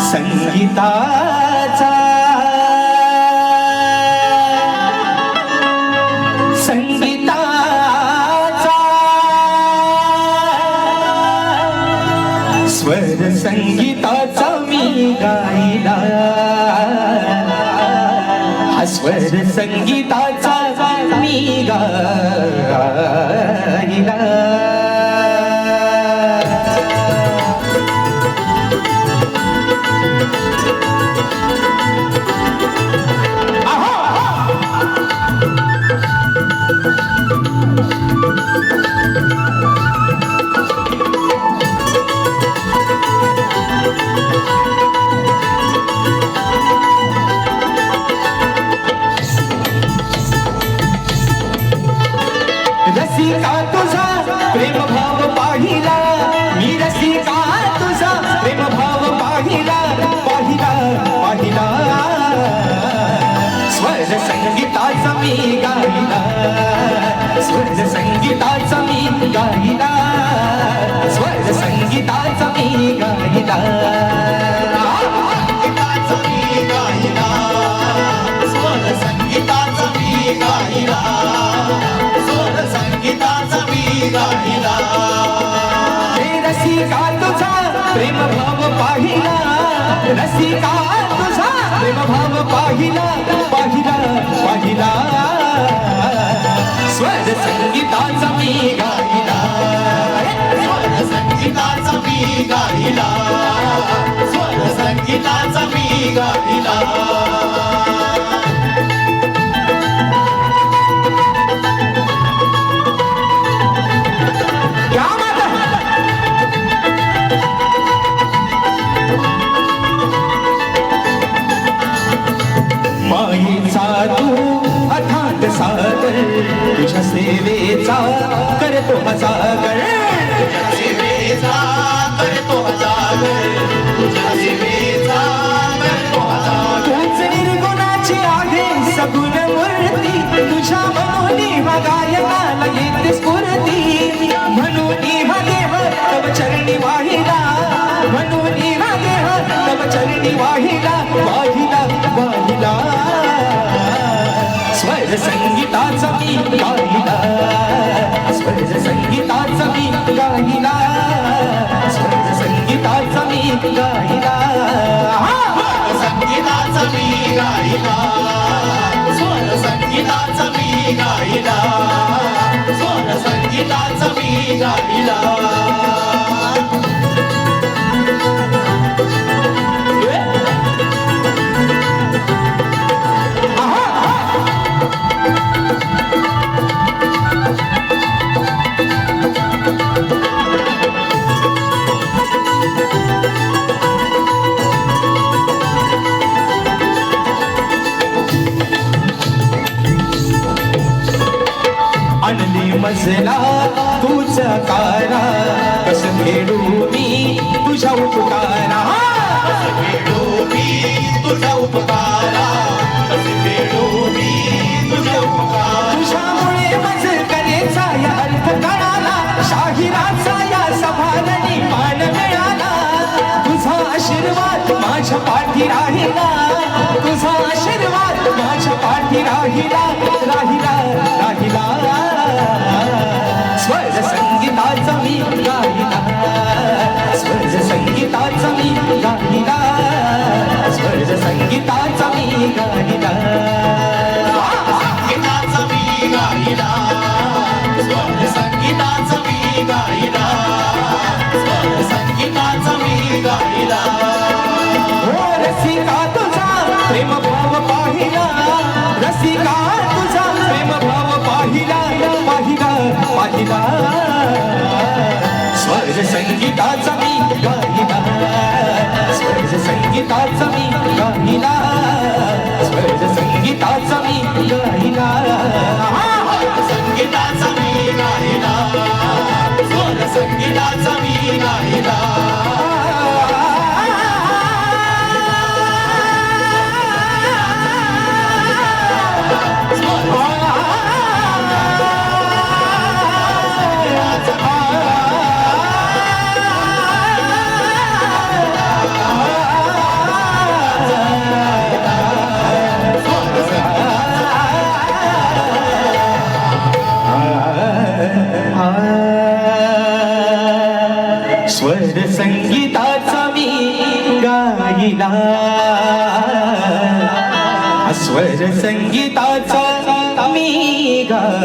संगीताचा संगीताचा स्वर संगीताचा मी गायला हा स्वर संगीताचा मी गायला रसिका तुझा प्रेम भाव पाहिला मी रसिका तुझा प्रेम भाव पाहिला पाहिला पाहिला स्वर संगीताचा मी गायला स्वर संगीताचा मी गायला स्वर संगीताचा मी गायला स्वर संगीताचा मी गायला स्वर संगीताचा मी गायला हे रसिका तुझा प्रेम भाव पाहिला रसिका तुझा प्रेम भाव पाहिला पाहिला पाहिला स्वर संगीताचा मी गायला स्वर संगीताचा मी गायला स्वर संगीताचा मी गायला मायेचा तू अथांग सागर तुझ्या सेवेचा करतो हजागर तुझ्या सेवेचा करतो हजागर तुझ्या सेवेचा करतो हजागर तूच निर्गुणाची आहे सगुण मूर्ती तुझ्या मनोनी गायनाला येते स्फूर्ती म्हणून हा देह तव चरणी वाहिला म्हणून हा देह तव चरणी वाहिला वाहिला वाहिला स्वर संगीताचा मी गायला स्वर संगीताचा मी गायला स्वर संगीताचा मी गायला संगीताचा मी गायला स्वर संगीताचा मी गायला स्वर संगीताचा मी गायला आणली मजला तुझ कारा कस फेडू मी तुझ्या उपकारा कस फेडू मी तुझ्या उपकारा कस फेडू मी तुझ्या उपकारा तुझ्यामुळे मज कलेचा या अर्थ कळाला शाहिराचा या सभारणी मान मिळाला तुझा आशीर्वाद माझ्या पाठी राहिला तुझा आशीर्वाद माझ्या पाठी राहिला राहिला राहिला स्वर संगीताचा मी गायला स्वर संगीताचा मी गायला स्वर संगीताचा मी गायला संगीताचा मी गायला स्वर संगीताचा मी गायला स्वर संगीताचा मी गायला हो रसिका तुझा प्रेम भाव पाहिला रसिका तुझा प्रेम भाव पाहिला पाहिला पाहिला स्वर संगीताचा मी गायला स्वर संगीताचा मी गायला स्वर संगीताचा मी गायला संगीताचा मी गायला स्वर संगीताचा मी गायला स्वर संगीताचा मी गाईला स्वर संगीताचा मी गाईला